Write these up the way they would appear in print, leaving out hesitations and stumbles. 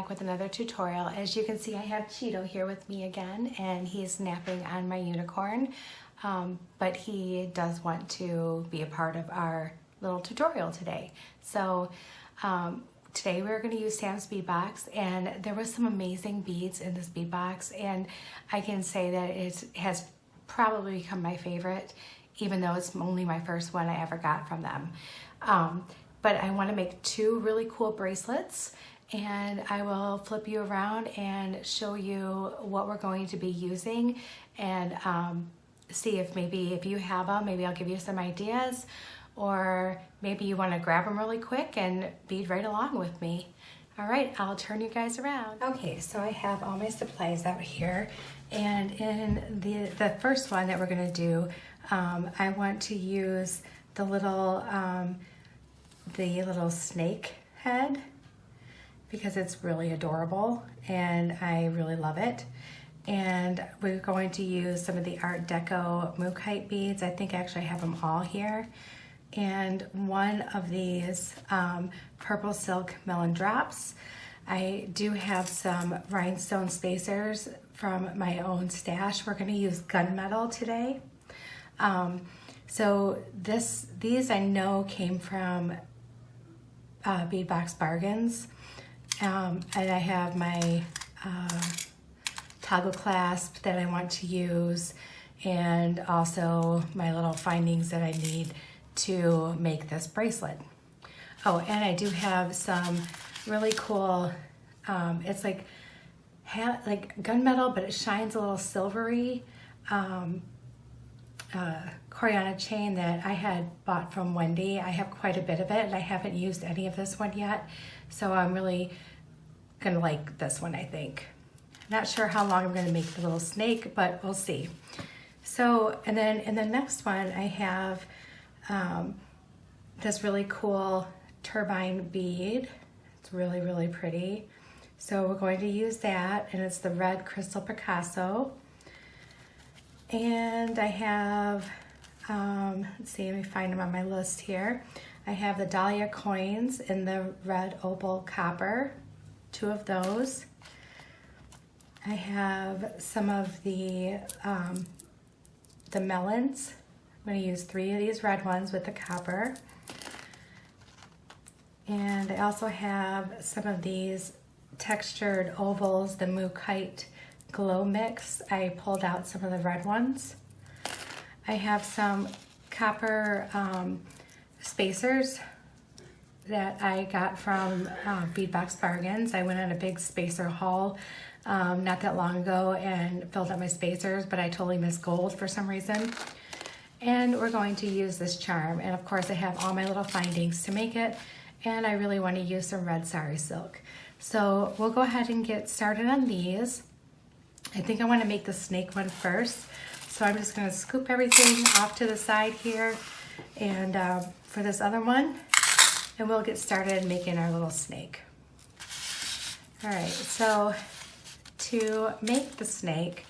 back with another tutorial. As you can see, I have Cheeto here with me again, and he's napping on my unicorn, but he does want to be a part of our little tutorial today. So today we're going to use Sam's bead box, and there was some amazing beads in this bead box, and I can say that it has probably become my favorite, even though it's only my first one I ever got from them. But I want to make two really cool bracelets, and I will flip you around and show you what we're going to be using, and see if maybe if you have them, maybe I'll give you some ideas, or maybe you want to grab them really quick and bead right along with me. All right, I'll turn you guys around. Okay, so I have all my supplies out here, and in the first one that we're going to do, I want to use the little snake head because it's really adorable and I really love it. And we're going to use some of the Art Deco Mookaite beads. I think actually I have them all here. And one of these purple silk melon drops. I do have some rhinestone spacers from my own stash. We're going to use gunmetal today. So these I know came from Bead Box Bargains, and I have my toggle clasp that I want to use, and also my little findings that I need to make this bracelet. Oh, and I do have some really cool, it's like gunmetal, but it shines a little silvery, Coriana chain that I had bought from Wendy. I have quite a bit of it, and I haven't used any of this one yet, so I'm really gonna like this one, I think. Not sure how long I'm gonna make the little snake, but we'll see. So, and then in the next one, I have this really cool turbine bead. It's really, really pretty. So we're going to use that, and it's the red Crystal Picasso. And I have, let's see, let me find them on my list here. I have the Dahlia coins in the red opal copper, 2 of those. I have some of the melons. I'm going to use 3 of these red ones with the copper. And I also have some of these textured ovals, the Mookaite Glow Mix. I pulled out some of the red ones. I have some copper spacers that I got from Bead Box Bargains. I went on a big spacer haul not that long ago and filled up my spacers, but I totally missed gold for some reason. And we're going to use this charm. And of course I have all my little findings to make it, and I really want to use some red Sari silk. So we'll go ahead and get started on these. I think I want to make the snake one first. So I'm just going to scoop everything off to the side here, and for this other one, and we'll get started making our little snake. All right, so to make the snake,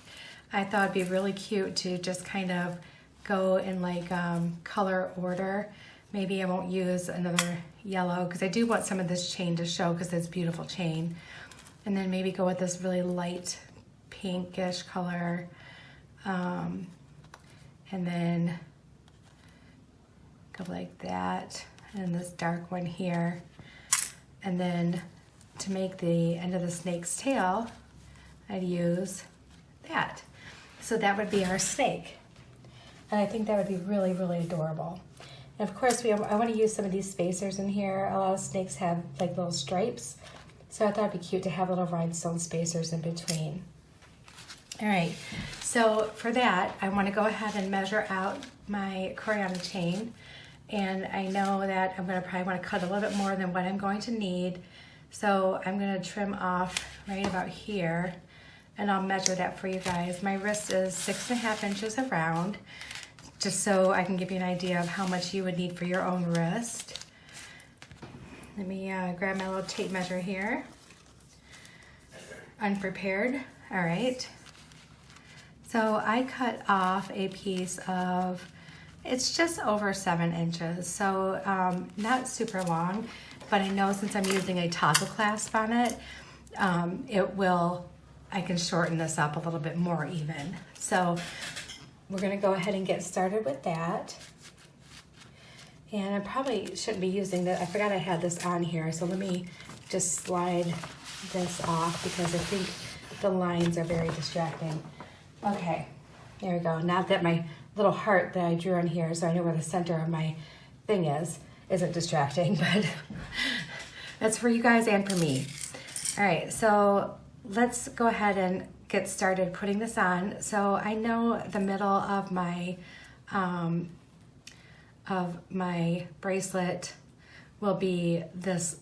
I thought it'd be really cute to just kind of go in like color order. Maybe I won't use another yellow because I do want some of this chain to show because it's beautiful chain. And then maybe go with this really light pinkish color. And then go like that. And this dark one here. And then to make the end of the snake's tail, I'd use that. So that would be our snake. And I think that would be really, really adorable. And of course, I want to use some of these spacers in here. A lot of snakes have like little stripes. So I thought it'd be cute to have little rhinestone spacers in between. All right, so for that, I want to go ahead and measure out my Coriana chain. And I know that I'm going to probably want to cut a little bit more than what I'm going to need. So I'm going to trim off right about here, and I'll measure that for you guys. My wrist is 6.5 inches around, just so I can give you an idea of how much you would need for your own wrist. Let me grab my little tape measure here. Unprepared. All right. So I cut off a piece of, it's just over 7 inches, so not super long, but I know since I'm using a toggle clasp on it, I can shorten this up a little bit more even. So we're gonna go ahead and get started with that. And I probably shouldn't be using that. I forgot I had this on here. So let me just slide this off because I think the lines are very distracting. Okay, there we go. Not that my little heart that I drew on here, so I know where the center of my thing isn't distracting, but that's for you guys and for me. All right, so let's go ahead and get started putting this on. So I know the middle of my bracelet will be this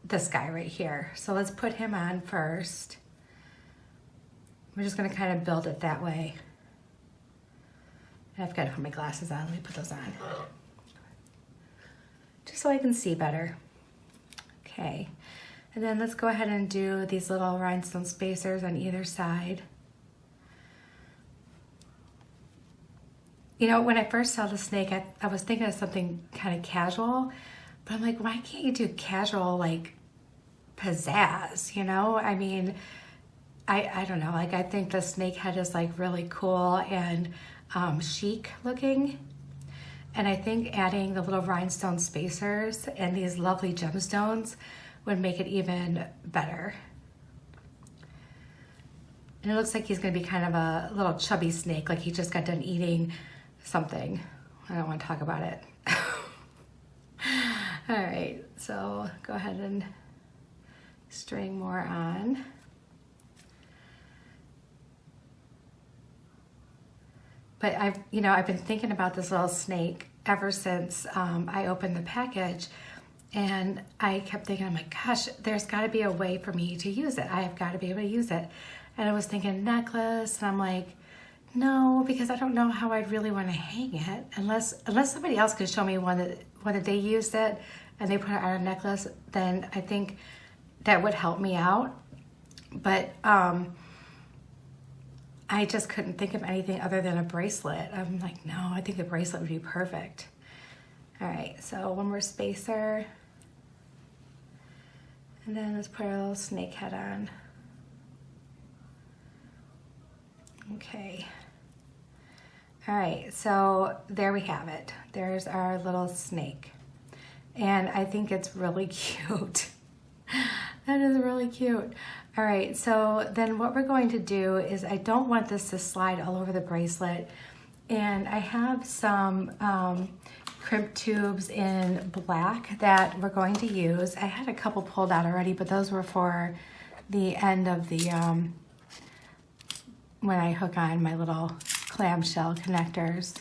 guy right here. So let's put him on first. We're just gonna kind of build it that way. I've got to put my glasses on. Let me put those on. Just so I can see better. Okay. And then let's go ahead and do these little rhinestone spacers on either side. You know, when I first saw the snake, I was thinking of something kind of casual, but I'm like, why can't you do casual, like pizzazz, you know? I mean, I don't know, like I think the snake head is like really cool and chic looking. And I think adding the little rhinestone spacers and these lovely gemstones would make it even better. And it looks like he's gonna be kind of a little chubby snake, like he just got done eating something. I don't want to talk about it. All right, so go ahead and string more on. But I've been thinking about this little snake ever since I opened the package, and I kept thinking, I'm like, gosh, there's got to be a way for me to use it. I have got to be able to use it. And I was thinking necklace, and I'm like, no, because I don't know how I'd really want to hang it unless somebody else can show me one that they used it and they put it on a necklace. Then I think that would help me out. But I just couldn't think of anything other than a bracelet. I'm like, no, I think a bracelet would be perfect. All right, so one more spacer. And then let's put our little snake head on. Okay. All right, so there we have it. There's our little snake. And I think it's really cute. That is really cute. All right, so then what we're going to do is I don't want this to slide all over the bracelet. And I have some crimp tubes in black that we're going to use. I had a couple pulled out already, but those were for the end of the, when I hook on my little clamshell connectors.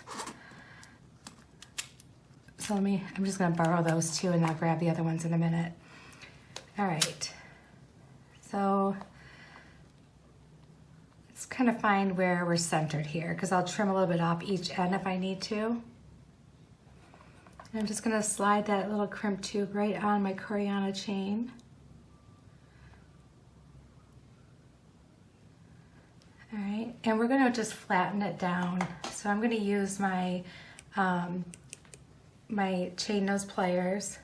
So I'm just gonna borrow those two and I'll grab the other ones in a minute. All right. So let's kind of find where we're centered here because I'll trim a little bit off each end if I need to. And I'm just gonna slide that little crimp tube right on my Coriana chain. All right, and we're gonna just flatten it down. So I'm gonna use my, my chain nose pliers.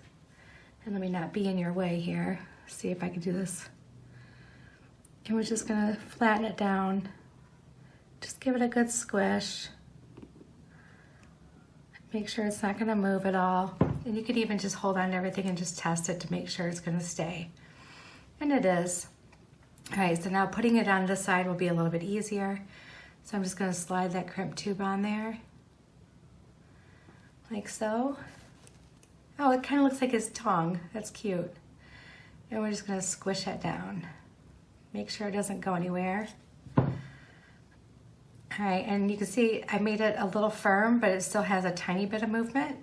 And let me not be in your way here. See if I can do this. And we're just gonna flatten it down. Just give it a good squish. Make sure it's not gonna move at all. And you could even just hold on to everything and just test it to make sure it's gonna stay. And it is. All right, so now putting it on this side will be a little bit easier. So I'm just gonna slide that crimp tube on there. Like so. Oh, it kind of looks like his tongue. That's cute. And we're just gonna squish that down. Make sure it doesn't go anywhere. All right, and you can see I made it a little firm, but it still has a tiny bit of movement.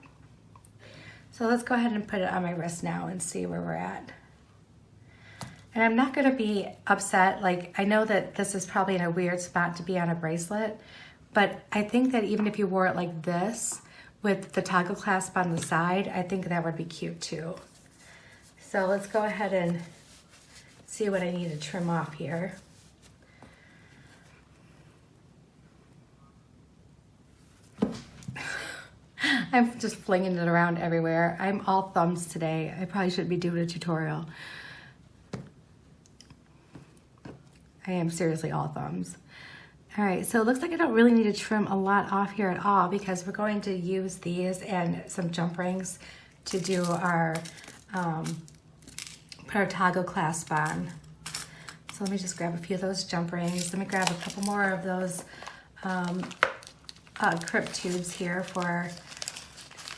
So let's go ahead and put it on my wrist now and see where we're at. And I'm not gonna be upset. Like, I know that this is probably in a weird spot to be on a bracelet, but I think that even if you wore it like this, with the toggle clasp on the side, I think that would be cute too. So let's go ahead and see what I need to trim off here. I'm just flinging it around everywhere. I'm all thumbs today. I probably shouldn't be doing a tutorial. I am seriously all thumbs. All right, so it looks like I don't really need to trim a lot off here at all because we're going to use these and some jump rings to do our, put our toggle clasp on. So let me just grab a few of those jump rings. Let me grab a couple more of those crimp tubes here for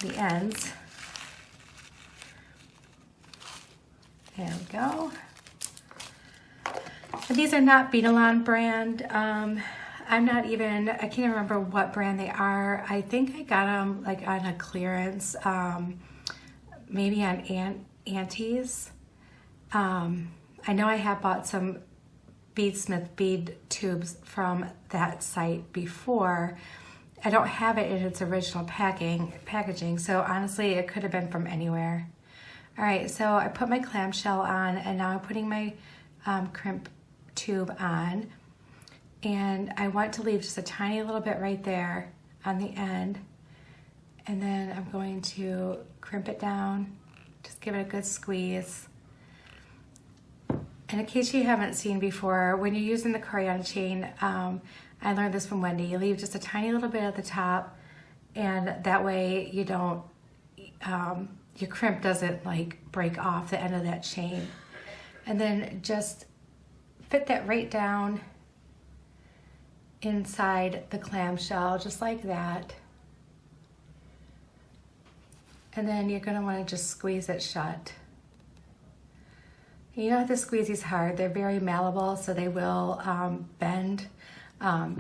the ends. There we go. These are not Bead brand. I can't even remember what brand they are. I think I got them like on a clearance, maybe on Auntie's. I know I have bought some Beadsmith bead tubes from that site before. I don't have it in its original packaging, so honestly, it could have been from anywhere. All right, so I put my clamshell on, and now I'm putting my crimp tube on, and I want to leave just a tiny little bit right there on the end, and then I'm going to crimp it down, just give it a good squeeze. And in case you haven't seen before, when you're using the crayon chain, I learned this from Wendy, you leave just a tiny little bit at the top, and that way you don't, your crimp doesn't like break off the end of that chain. And then just fit that right down inside the clamshell, just like that. And then you're gonna wanna just squeeze it shut. You don't have to squeeze these hard. They're very malleable, so they will bend.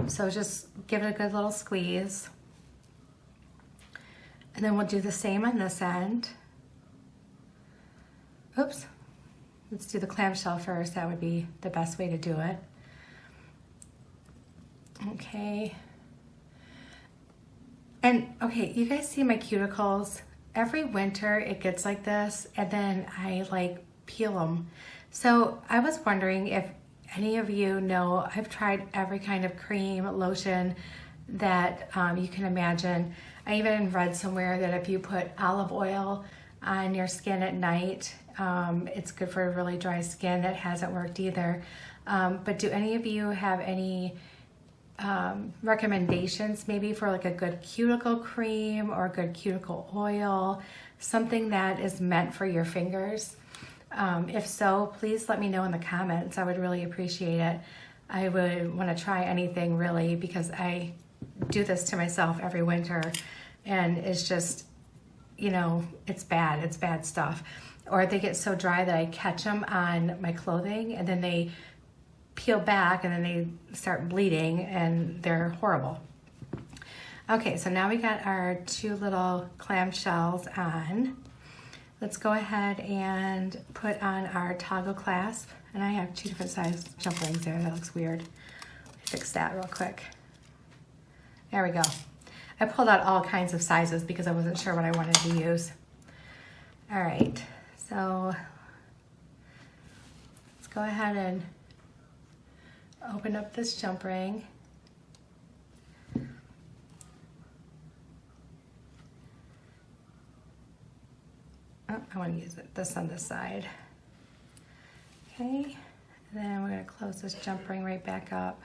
So just give it a good little squeeze. And then we'll do the same on this end. Oops. Let's do the clamshell first. That would be the best way to do it. Okay. And okay, you guys see my cuticles? Every winter it gets like this, and then I like peel them. So I was wondering if any of you know, I've tried every kind of cream, lotion that you can imagine. I even read somewhere that if you put olive oil on your skin at night, it's good for really dry skin. That hasn't worked either. But do any of you have any recommendations maybe for like a good cuticle cream or a good cuticle oil, something that is meant for your fingers? If so, please let me know in the comments. I would really appreciate it. I would want to try anything really, because I do this to myself every winter, and it's just, you know, it's bad stuff. Or they get so dry that I catch them on my clothing, and then they peel back, and then they start bleeding, and they're horrible. Okay, so now we got our two little clamshells on. Let's go ahead and put on our toggle clasp. And I have two different size jump rings there. That looks weird. Fix that real quick. There we go. I pulled out all kinds of sizes because I wasn't sure what I wanted to use. All right, so let's go ahead and open up this jump ring. Oh, I want to use this on this side. Okay, and then we're going to close this jump ring right back up.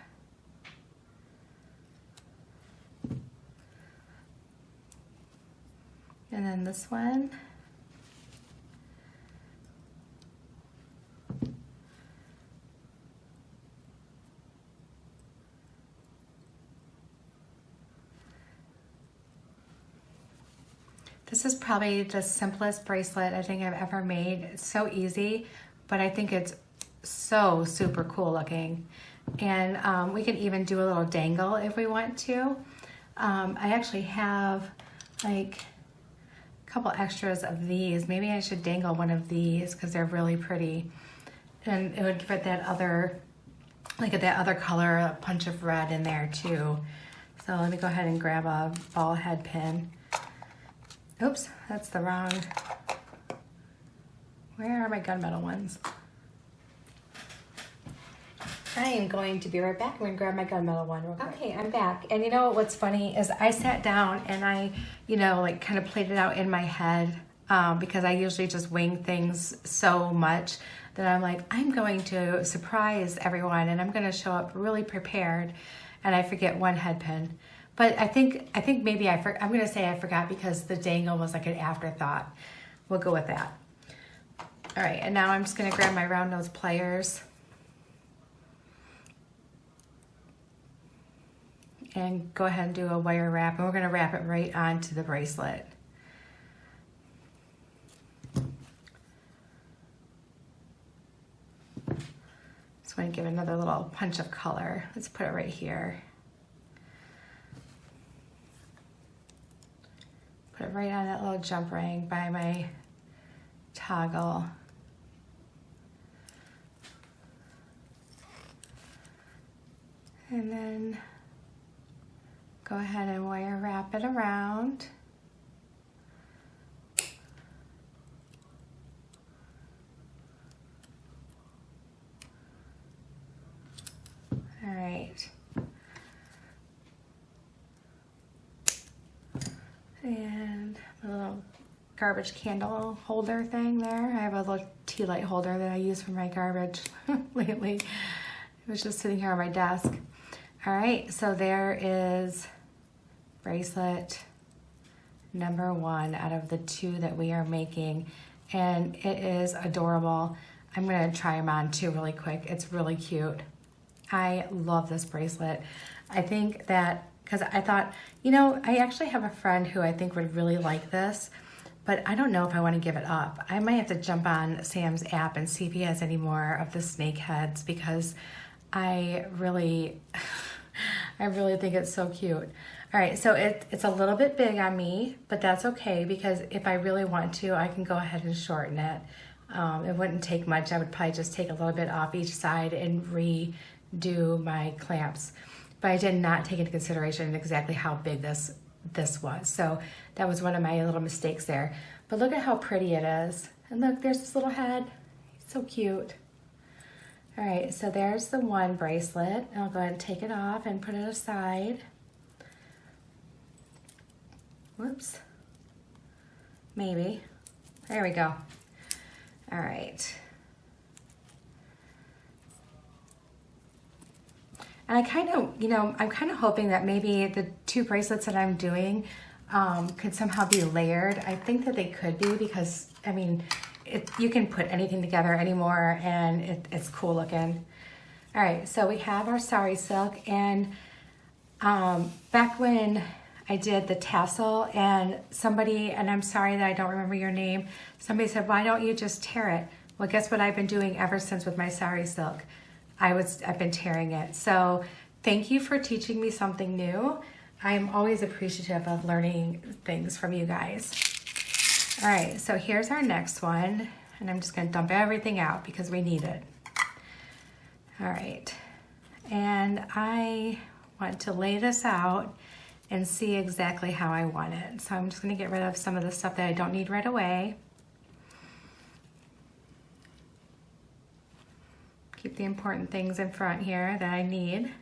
And then this one. This is probably the simplest bracelet I think I've ever made. It's so easy, but I think it's so super cool looking. And we can even do a little dangle if we want to. I actually have like a couple extras of these. Maybe I should dangle one of these because they're really pretty. And it would give it that other, like that other color, a punch of red in there too. So let me go ahead and grab a ball head pin. Oops, that's the wrong, where are my gunmetal ones? I am going to be right back. I'm going to grab my gunmetal one real quick. Okay, I'm back. And you know what's funny is I sat down and I, you know, like kind of played it out in my head because I usually just wing things so much. that I'm like, I'm going to surprise everyone and I'm going to show up really prepared, and I forget one head pin. But I think maybe I'm going to say I forgot because the dangle was like an afterthought. We'll go with that. All right, and now I'm just going to grab my round nose pliers and go ahead and do a wire wrap, and we're going to wrap it right onto the bracelet. Just want to give another little punch of color. Let's put it right here. Put it right on that little jump ring by my toggle. And then go ahead and wire wrap it around. All right. And a little garbage candle holder thing there. I have a little tea light holder that I use for my garbage lately. It was just sitting here on my desk. All right, so there is bracelet number 1 out of the 2 that we are making, and it is adorable. I'm gonna try them on too really quick. It's really cute. I love this bracelet. I think that, because I thought, you know, I actually have a friend who I think would really like this, but I don't know if I want to give it up. I might have to jump on Sam's app and see if he has any more of the snake heads, because I really think it's so cute. All right, so it's a little bit big on me, but that's okay, because if I really want to, I can go ahead and shorten it. It wouldn't take much. I would probably just take a little bit off each side and redo my clamps. But I did not take into consideration exactly how big this was. So that was one of my little mistakes there. But look at how pretty it is. And look, there's this little head. It's so cute. All right, so there's the one bracelet. I'll go ahead and take it off and put it aside. Whoops. Maybe. There we go. All right. And I kind of, you know, I'm kind of hoping that maybe the 2 bracelets that I'm doing could somehow be layered. I think that they could be, because, I mean, you can put anything together anymore, and it's cool looking. All right, so we have our Sari silk, and back when I did the tassel, and somebody, and I'm sorry that I don't remember your name, somebody said, why don't you just tear it? Well, guess what I've been doing ever since with my Sari silk? I've been tearing it. So thank you for teaching me something new. I'm always appreciative of learning things from you guys. All right, so here's our next one, and I'm just gonna dump everything out because we need it. All right, and I want to lay this out and see exactly how I want it. So I'm just gonna get rid of some of the stuff that I don't need right away. Keep the important things in front here that I need.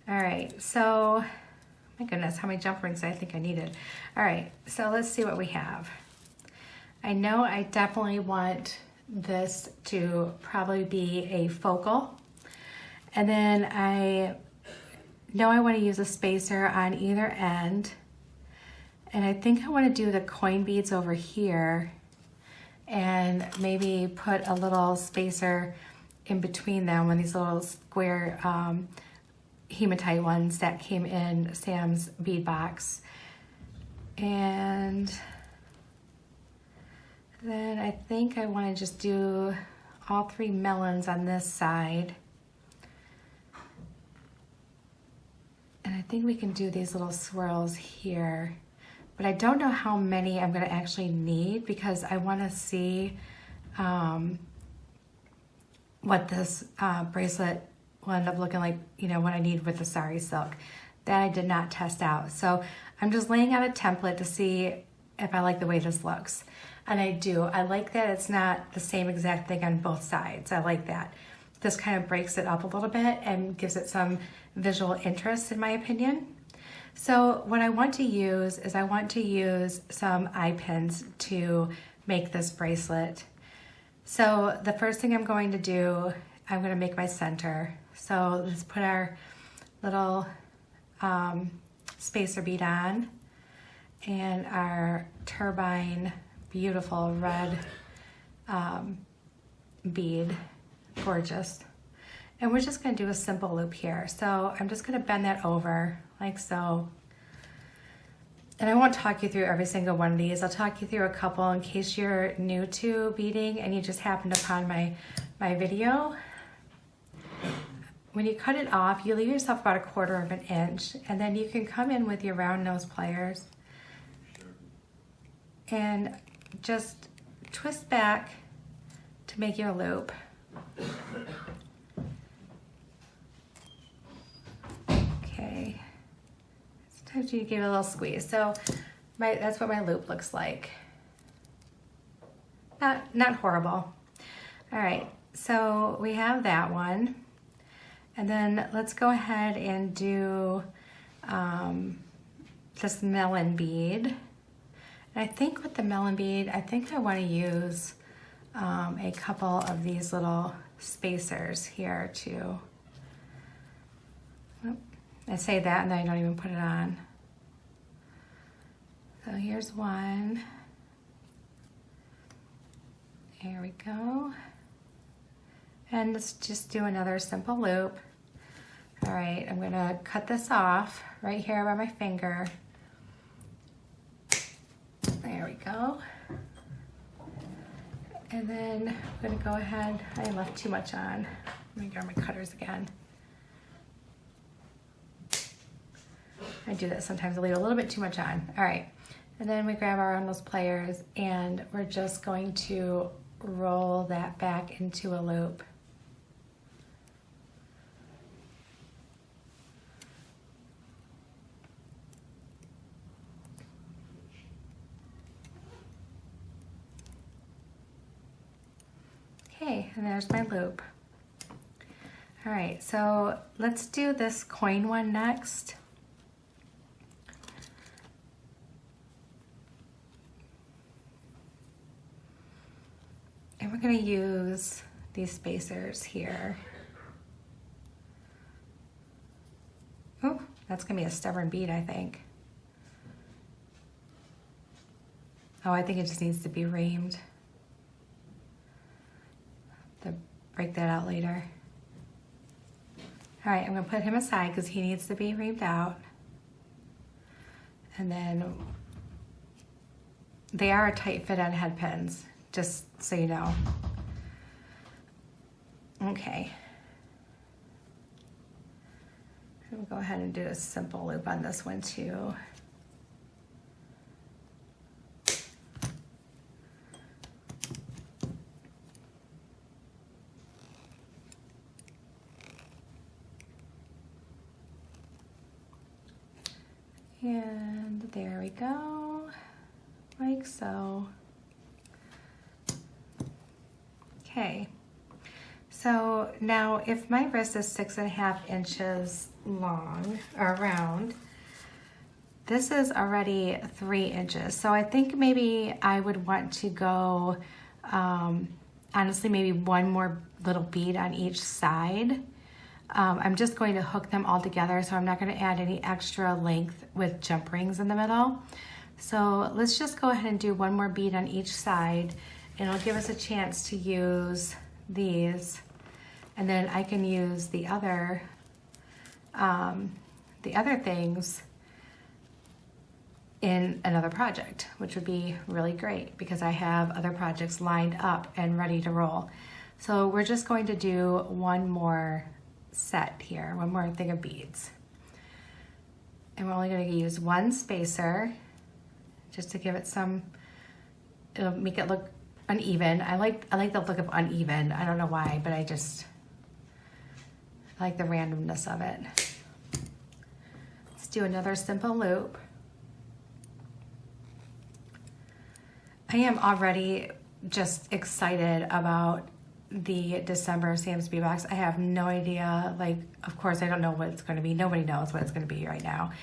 All right, so, my goodness, how many jump rings I think I needed. All right, so let's see what we have. I know I definitely want this to probably be a focal. And then I know I want to use a spacer on either end. And I think I want to do the coin beads over here, and maybe put a little spacer in between them, when these little square hematite ones that came in Sam's bead box. And then I think I want to just do all 3 melons on this side. And I think we can do these little swirls here. But I don't know how many I'm going to actually need, because I want to see what this bracelet will end up looking like, you know, what I need with the Sari silk. That I did not test out. So I'm just laying out a template to see if I like the way this looks. And I do. I like that it's not the same exact thing on both sides. I like that. This kind of breaks it up a little bit and gives it some visual interest, in my opinion. So what I want to use is, I want to use some eye pins to make this bracelet. So the first thing I'm going to do, I'm going to make my center. So let's put our little spacer bead on and our turbine beautiful red bead, gorgeous. And we're just going to do a simple loop here. So I'm just going to bend that over like so. And I won't talk you through every single one of these. I'll talk you through a couple in case you're new to beading and you just happened upon my video. When you cut it off, you leave yourself about 1/4 of an inch, and then you can come in with your round nose pliers and just twist back to make your loop. Okay. Sometimes you give it a little squeeze. So that's what my loop looks like. Not horrible. All right, so we have that one. And then let's go ahead and do this melon bead. And I think with the melon bead, I think I want to use a couple of these little spacers here too. I say that and then I don't even put it on. So here's one. There we go. And let's just do another simple loop. All right, I'm gonna cut this off right here by my finger. There we go. And then I'm gonna go ahead, I left too much on. Let me grab my cutters again. I do that sometimes, I leave a little bit too much on. All right, and then we grab our round nose pliers and we're just going to roll that back into a loop. Okay, and there's my loop. All right, so let's do this coin one next. And we're gonna use these spacers here. Oh, that's gonna be a stubborn bead, I think. Oh, I think it just needs to be reamed. To break that out later. All right, I'm gonna put him aside because he needs to be reamed out. And then they are a tight fit on head pins, just so you know. Okay. We'll go ahead and do a simple loop on this one too. And there we go, like so. Okay, so now if my wrist is 6.5 inches long or round, this is already 3 inches. So I think maybe I would want to go, honestly, maybe one more little bead on each side. I'm just going to hook them all together, so I'm not going to add any extra length with jump rings in the middle. So let's just go ahead and do one more bead on each side, and it'll give us a chance to use these, and then I can use the other things in another project, which would be really great because I have other projects lined up and ready to roll. So we're just going to do one more set here, one more thing of beads. And we're only going to use one spacer just to give it some, it'll make it look uneven. I like the look of uneven. I don't know why, but I like the randomness of it. Let's do another simple loop. I am already just excited about the December Sam's Bead Box. I have no idea, like, of course I don't know what it's going to be. Nobody knows what it's going to be right now,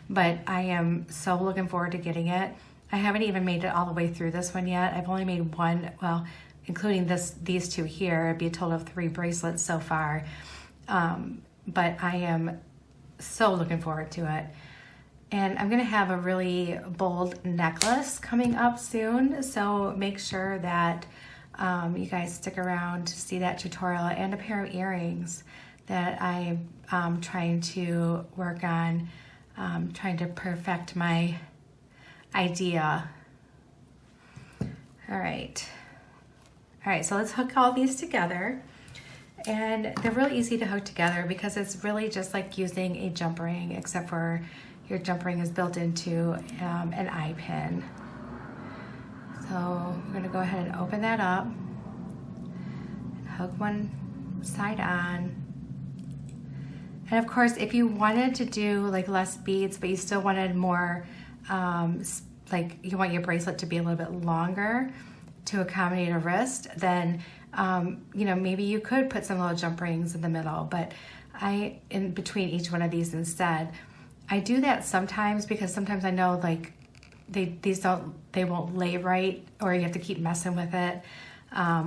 but I am so looking forward to getting it. I haven't even made it all the way through this one yet. I've only made one, well, including these two here. It'd be a total of 3 bracelets so far. But I am so looking forward to it. And I'm gonna have a really bold necklace coming up soon, so make sure that you guys stick around to see that tutorial, and a pair of earrings that I'm trying to work on, trying to perfect my idea. All right, so let's hook all these together. And they're really easy to hook together because it's really just like using a jump ring, except for your jump ring is built into an eye pin. So we're gonna go ahead and open that up, and hook one side on. And of course, if you wanted to do like less beads, but you still wanted more, like you want your bracelet to be a little bit longer to accommodate a wrist, then you know, maybe you could put some little jump rings in the middle, but in between each one of these instead. I do that sometimes because sometimes I know like they won't lay right, or you have to keep messing with it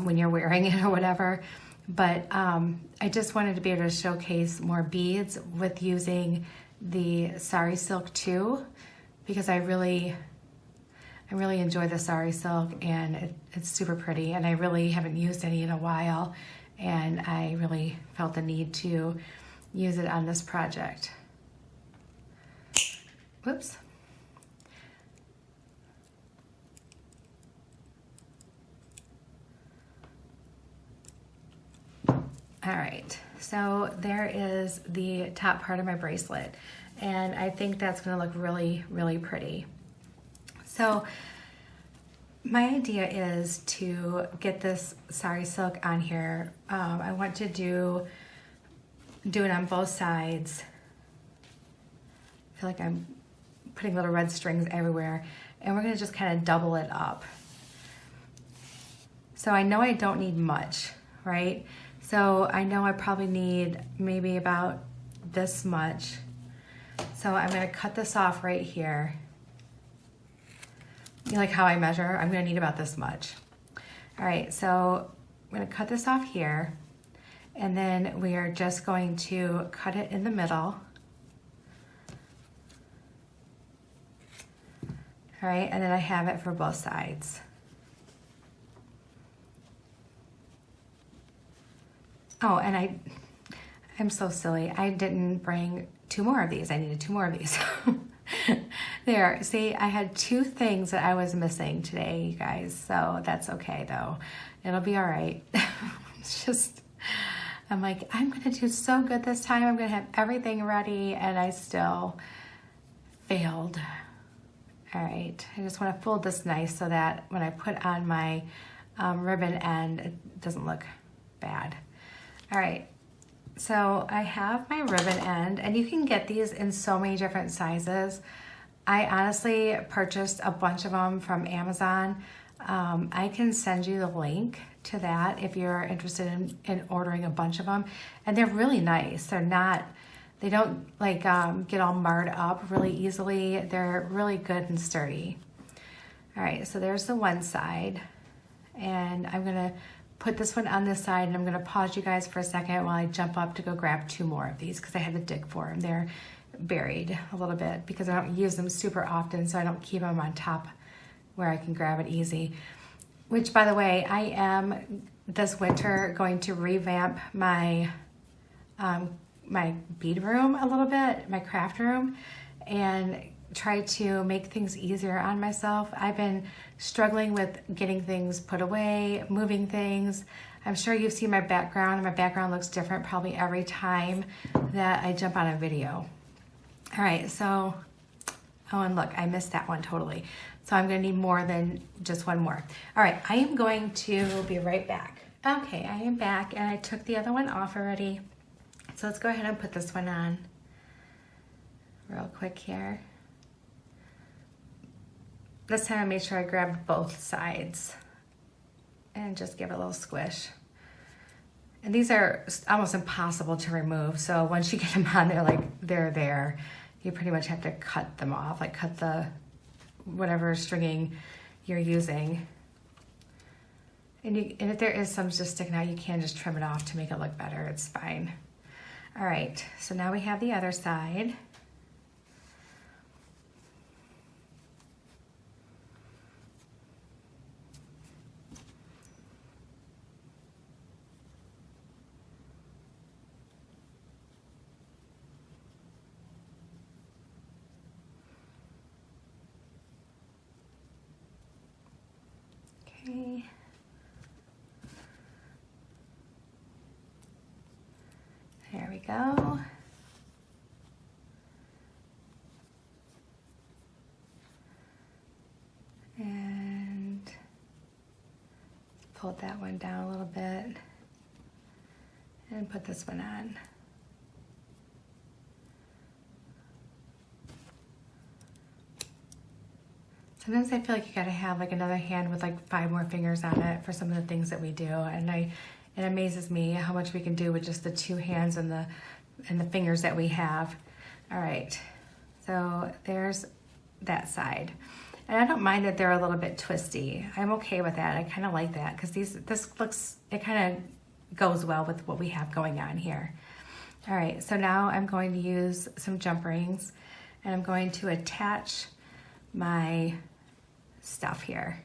when you're wearing it or whatever. But I just wanted to be able to showcase more beads with using the Sari silk too, because I really enjoy the Sari silk, and it's super pretty, and I really haven't used any in a while, and I really felt the need to use it on this project. Whoops. All right, so there is the top part of my bracelet, and I think that's gonna look really, really pretty. So my idea is to get this Sari silk on here. I want to do it on both sides. I feel like I'm putting little red strings everywhere, and we're gonna just kind of double it up. So I know I don't need much, right? So I know I probably need maybe about this much. So I'm gonna cut this off right here. You like how I measure? I'm gonna need about this much. All right, so I'm gonna cut this off here, and then we are just going to cut it in the middle. All right, and then I have it for both sides. Oh, and I'm so silly. I didn't bring 2 more of these. I needed 2 more of these. There, see, I had 2 things that I was missing today, you guys, so that's okay though. It'll be all right. It's just, I'm like, I'm gonna do so good this time. I'm gonna have everything ready, and I still failed. All right, I just wanna fold this nice so that when I put on my ribbon end, it doesn't look bad. All right. So I have my ribbon end, and you can get these in so many different sizes. I honestly purchased a bunch of them from Amazon. I can send you the link to that if you're interested in ordering a bunch of them. And they're really nice. They don't like get all marred up really easily. They're really good and sturdy. All right, so there's the one side, and I'm gonna put this one on this side, and I'm gonna pause you guys for a second while I jump up to go grab 2 more of these because I had to dig for them. They're buried a little bit because I don't use them super often, so I don't keep them on top where I can grab it easy. Which, by the way, I am this winter going to revamp my my bead room a little bit, my craft room, and try to make things easier on myself. I've been struggling with getting things put away, moving things. I'm sure you've seen my background, and my background looks different probably every time that I jump on a video. All right, so, oh, and look, I missed that one totally. So I'm gonna need more than just 1 more. All right, I am going to be right back. Okay, I am back, and I took the other one off already. So let's go ahead and put this one on real quick here. This time I made sure I grabbed both sides and just give it a little squish. And these are almost impossible to remove. So once you get them on, they're there. You pretty much have to cut them off, like cut the whatever stringing you're using. And if there is some just sticking out, you can just trim it off to make it look better. It's fine. All right, so now we have the other side. Okay. There we go. And pull that one down a little bit and put this one on. Sometimes I feel like you gotta have like another hand with like 5 more fingers on it for some of the things that we do, and it amazes me how much we can do with just the 2 hands and the fingers that we have. All right, so there's that side, and I don't mind that they're a little bit twisty. I'm okay with that. I kind of like that because it kind of goes well with what we have going on here. All right, so now I'm going to use some jump rings, and I'm going to attach my stuff here.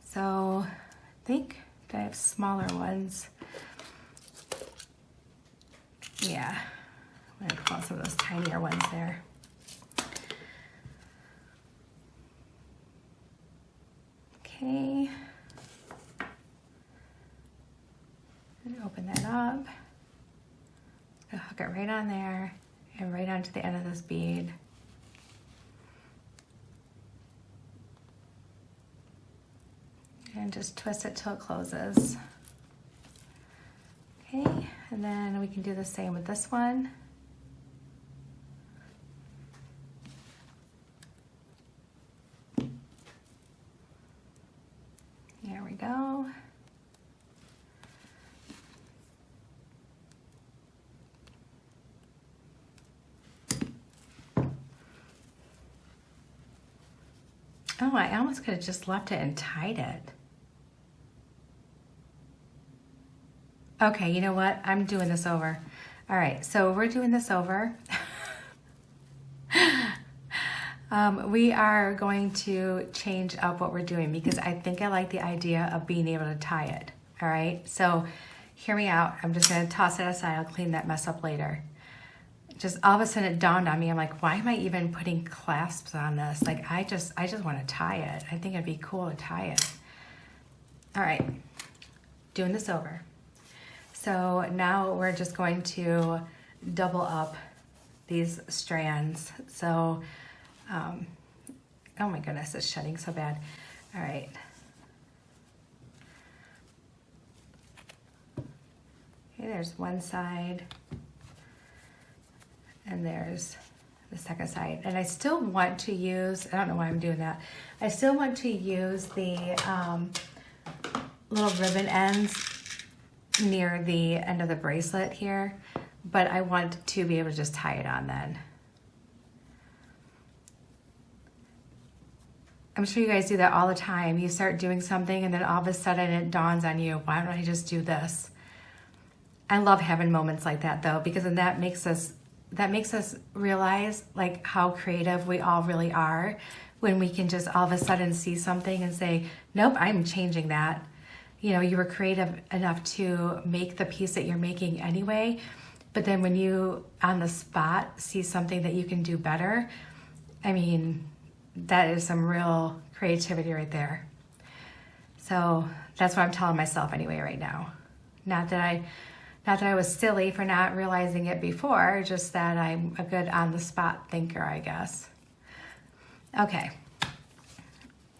So I think I have smaller ones. Yeah, I'm gonna pull out some of those tinier ones there. Okay, and open that up. I'll hook it right on there and right onto the end of this bead. And just twist it till it closes. Okay, and then we can do the same with this one. There we go. Oh, I almost could have just left it and tied it. Okay, you know what? I'm doing this over. All right, so we're doing this over. We are going to change up what we're doing because I think I like the idea of being able to tie it. All right, so hear me out. I'm just gonna toss it aside. I'll clean that mess up later. Just all of a sudden it dawned on me. I'm like, why am I even putting clasps on this? Like, I just want to tie it. I think it'd be cool to tie it. All right, doing this over. So now we're just going to double up these strands. So, oh my goodness, it's shedding so bad. All right. Okay, there's one side and there's the second side. And I still want to use, I don't know why I'm doing that. I still want to use the little ribbon ends near the end of the bracelet here, but I want to be able to just tie it on then. I'm sure you guys do that all the time. You start doing something and then all of a sudden it dawns on you, why don't I just do this? I love having moments like that though, because then that makes us realize like how creative we all really are when we can just all of a sudden see something and say, nope, I'm changing that. You know, you were creative enough to make the piece that you're making anyway, but then when you on the spot see something that you can do better, I mean, that is some real creativity right there. So that's what I'm telling myself anyway right now. Not that I was silly for not realizing it before, just that I'm a good on the spot thinker, I guess. Okay.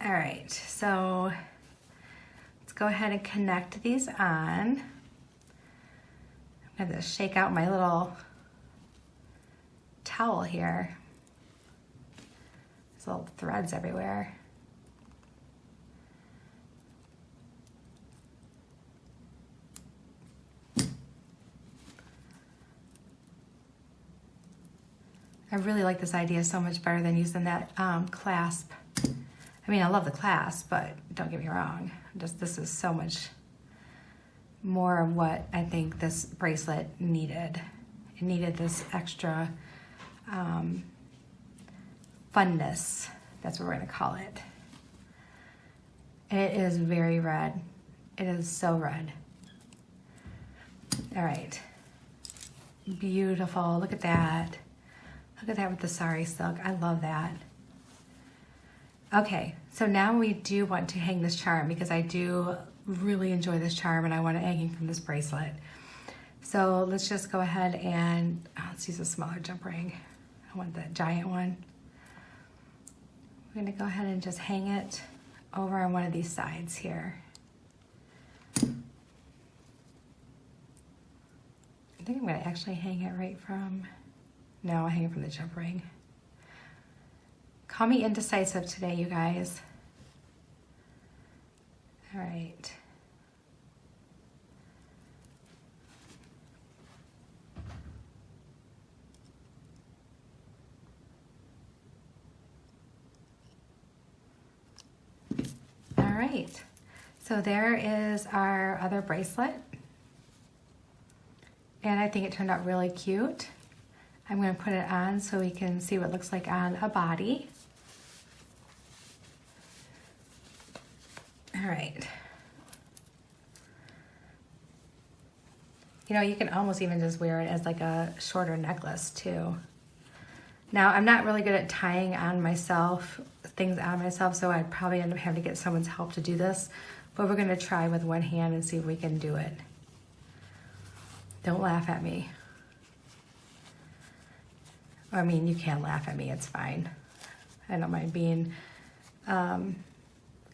All right, so go ahead and connect these on. I'm gonna shake out my little towel here. There's little threads everywhere. I really like this idea so much better than using that clasp. I mean, I love the clasp, but don't get me wrong. This is so much more of what I think this bracelet needed. It needed this extra funness. That's what we're gonna call it. And it is very red. It is so red. All right. Beautiful, look at that. Look at that with the Sari silk, I love that. Okay, so now we do want to hang this charm because I do really enjoy this charm and I want it hanging from this bracelet. So let's just go ahead and, let's use a smaller jump ring. I want that giant one. We're gonna go ahead and just hang it over on one of these sides here. I think I'm gonna actually hang it right from, no, I hang it from the jump ring. Call me indecisive today, you guys. All right. All right, so there is our other bracelet. And I think it turned out really cute. I'm gonna put it on so we can see what it looks like on a body. All right. You know, you can almost even just wear it as like a shorter necklace too. Now, I'm not really good at tying on myself, things on myself, so I'd probably end up having to get someone's help to do this, but we're gonna try with one hand and see if we can do it. Don't laugh at me. I mean, you can laugh at me, it's fine. I don't mind being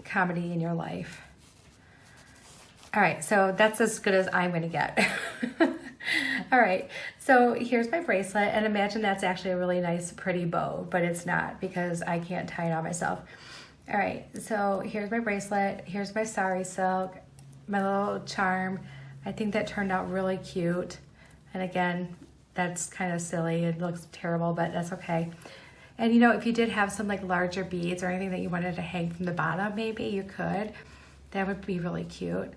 comedy in your life. All right, so that's as good as I'm gonna get. All right, so here's my bracelet, and imagine that's actually a really nice, pretty bow, but it's not because I can't tie it on myself. All right, so here's my bracelet, here's my Sari silk, my little charm. I think that turned out really cute. And again, that's kind of silly. It looks terrible, but that's okay. And you know, if you did have some like larger beads or anything that you wanted to hang from the bottom, maybe you could. That would be really cute.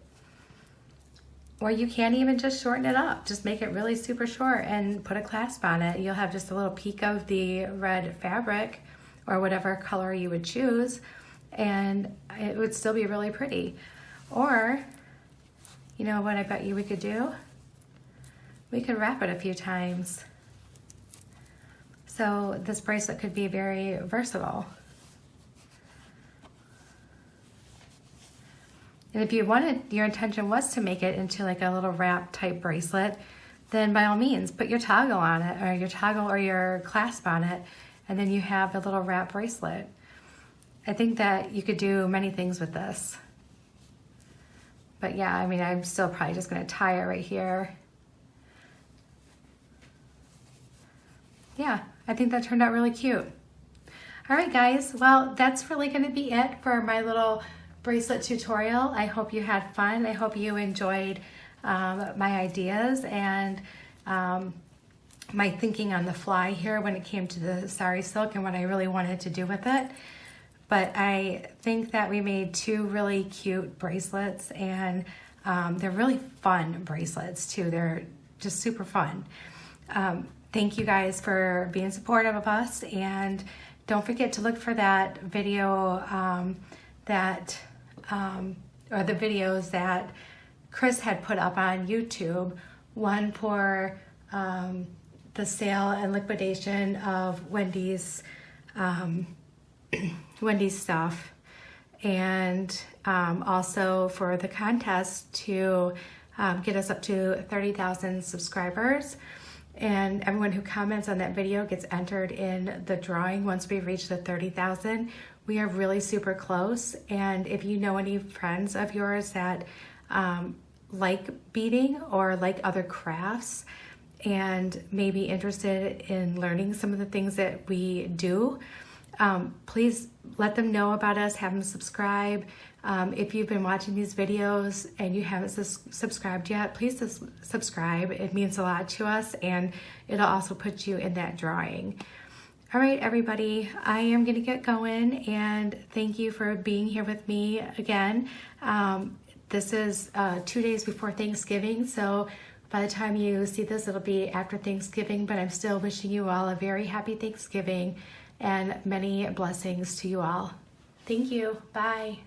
Or you can even just shorten it up. Just make it really super short and put a clasp on it. You'll have just a little peek of the red fabric or whatever color you would choose, and it would still be really pretty. Or, you know what I bet you we could do? We could wrap it a few times. So this bracelet could be very versatile. And if you wanted, your intention was to make it into like a little wrap type bracelet, then by all means, put your toggle on it, or your toggle or your clasp on it, and then you have a little wrap bracelet. I think that you could do many things with this. But yeah, I mean, I'm still probably just gonna tie it right here. Yeah, I think that turned out really cute. All right, guys, well, that's really gonna be it for my little bracelet tutorial. I hope you had fun. I hope you enjoyed my ideas and my thinking on the fly here when it came to the Sari silk and what I really wanted to do with it. But I think that we made two really cute bracelets, and they're really fun bracelets too. They're just super fun. Thank you guys for being supportive of us, and don't forget to look for that video or the videos that Chris had put up on YouTube, one for the sale and liquidation of Wendy's stuff, and also for the contest to get us up to 30,000 subscribers. And everyone who comments on that video gets entered in the drawing once we reach the 30,000. We are really super close, and if you know any friends of yours that like beading or like other crafts and maybe interested in learning some of the things that we do, please let them know about us, have them subscribe. If you've been watching these videos and you haven't subscribed yet, please subscribe. It means a lot to us, and it'll also put you in that drawing. All right, everybody, I am going to get going, and thank you for being here with me again. This is 2 days before Thanksgiving, so by the time you see this, it'll be after Thanksgiving, but I'm still wishing you all a very happy Thanksgiving and many blessings to you all. Thank you. Bye.